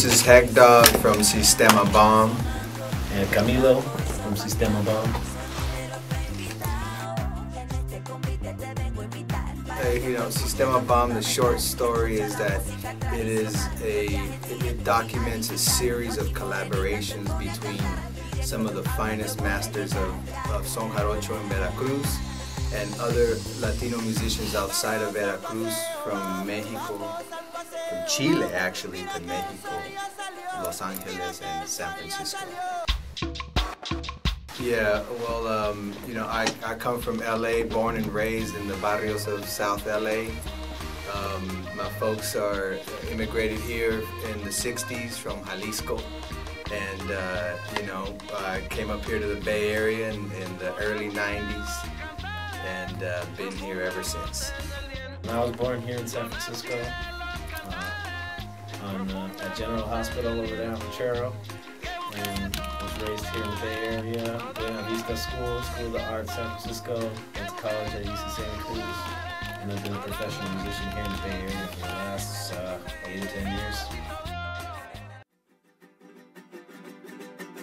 This is Heck Dog from Sistema Bomb. And Camilo from Sistema Bomb. You know, Sistema Bomb, the short story is that it documents a series of collaborations between some of the finest masters of son jarocho in Veracruz and other Latino musicians outside of Veracruz, from Mexico, from Chile actually, to Mexico, Los Angeles, and San Francisco. Yeah, well, you know, I come from LA, born and raised in the barrios of South LA. My folks are immigrated here in the 60s from Jalisco. And, you know, I came up here to the Bay Area in the early 90s and been here ever since. I was born here in San Francisco, at General Hospital over there on Churro, and was raised here in the Bay Area, Buena Vista School of the Arts, San Francisco, went to college at UC Santa Cruz, and I've been a professional musician here in the Bay Area for the last 8 or 10 years.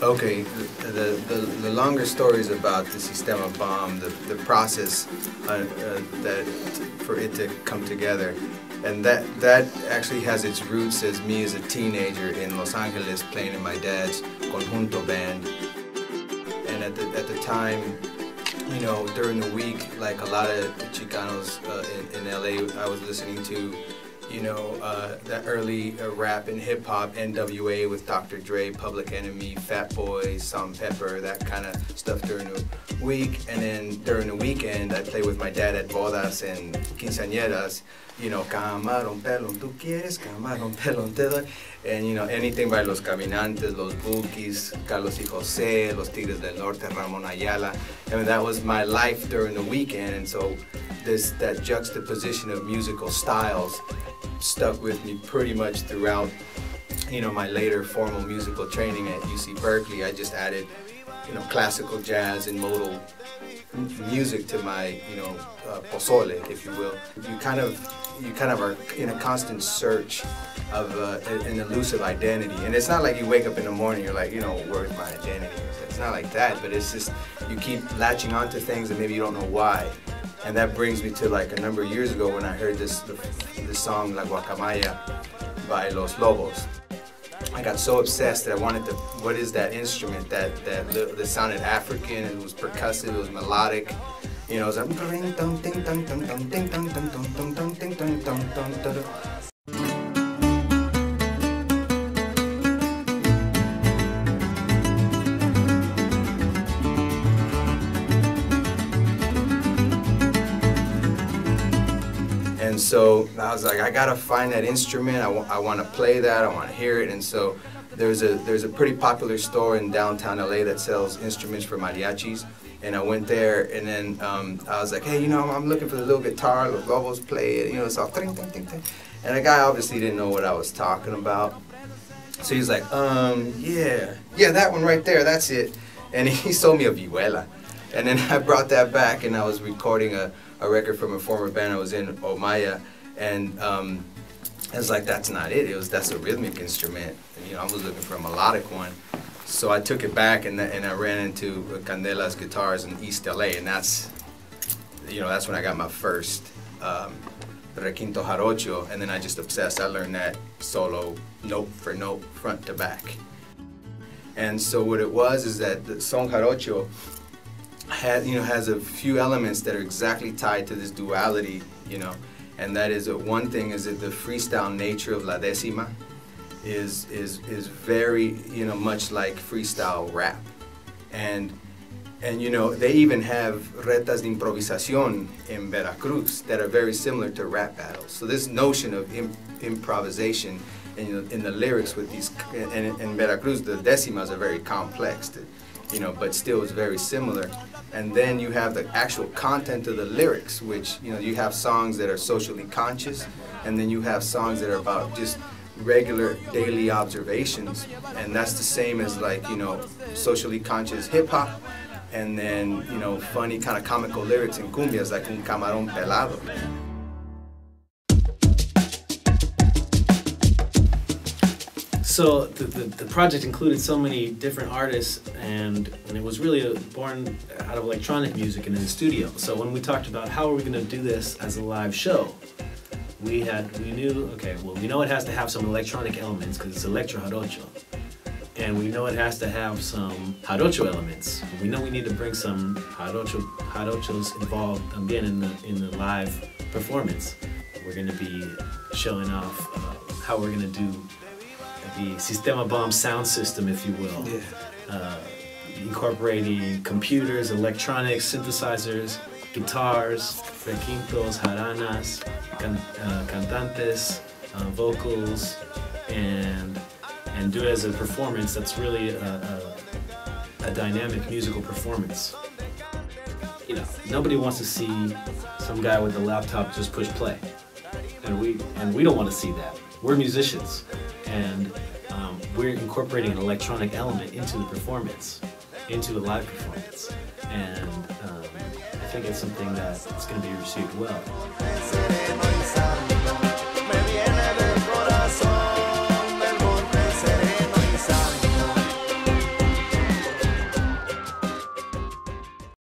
Okay, the longer story is about the Sistema Bomb, the process for it to come together. And that actually has its roots as me as a teenager in Los Angeles playing in my dad's conjunto band. And at the time, you know, during the week, like a lot of Chicanos in LA, I was listening to, you know, that early rap and hip hop, NWA with Dr. Dre, Public Enemy, Fat Boy, Salt and Pepper, that kind of stuff during the week. And then during the weekend, I play with my dad at bodas and quinceañeras, you know, camarón pelón tú quieres, camarón pelón te doy. And, you know, anything by Los Caminantes, Los Bukis, Carlos y José, Los Tigres del Norte, Ramón Ayala. I mean, that was my life during the weekend. And so that juxtaposition of musical styles stuck with me pretty much throughout, you know, my later formal musical training at UC Berkeley. I just added, you know, classical jazz and modal music to my, you know, pozole, if you will. You kind of are in a constant search of an elusive identity. And it's not like you wake up in the morning, you're like, you know, where's my identity? It's not like that, but it's just you keep latching onto things and maybe you don't know why. And that brings me to like a number of years ago when I heard this song La Guacamaya by Los Lobos. I got so obsessed that I wanted to, what is that instrument that sounded African, it was percussive, it was melodic, you know, it was like and so I was like, I gotta find that instrument. I want to play that. I want to hear it. And so there's a pretty popular store in downtown LA that sells instruments for mariachis. And I went there, and then I was like, hey, you know, I'm looking for the little guitar. Los Lobos play it. You know, it's all ting ting ting ting. And the guy obviously didn't know what I was talking about. So he's like, yeah, that one right there. That's it. And he sold me a vihuela. And then I brought that back, and I was recording a record from a former band I was in, Omaya, and I was like, that's not it. That's a rhythmic instrument. And, you know, I was looking for a melodic one. So I took it back, and I ran into Candela's Guitars in East LA, and that's, you know, that's when I got my first requinto jarocho, and then I just obsessed. I learned that solo, note for note, front to back. And so what it was is that the son jarocho has a few elements that are exactly tied to this duality, you know, and that is one thing is that the freestyle nature of La Décima is very, you know, much like freestyle rap, and you know, they even have retas de improvisación in Veracruz that are very similar to rap battles. So this notion of improvisation in the lyrics with these, and in Veracruz the décimas are very complex, you know, but still it's very similar. And then you have the actual content of the lyrics, which, you know, you have songs that are socially conscious, and then you have songs that are about just regular daily observations, and that's the same as, like, you know, socially conscious hip hop, and then, you know, funny kind of comical lyrics in cumbias, like Un Camarón Pelado. So the project included so many different artists, and it was really born out of electronic music and in the studio. So when we talked about how are we going to do this as a live show, we knew, okay, well, we know it has to have some electronic elements because it's electro jarocho, and we know it has to have some jarocho elements. We know we need to bring some jarochos involved también in the live performance. We're going to be showing off how we're going to do the Sistema bomb sound system, if you will, incorporating computers, electronics, synthesizers, guitars, requintos, jaranas, cantantes, vocals, and do it as a performance that's really a dynamic musical performance. You know, nobody wants to see some guy with a laptop just push play, and we don't want to see that. We're musicians, and we're incorporating an electronic element into the performance, into the live performance, and I think it's something that it's going to be received well.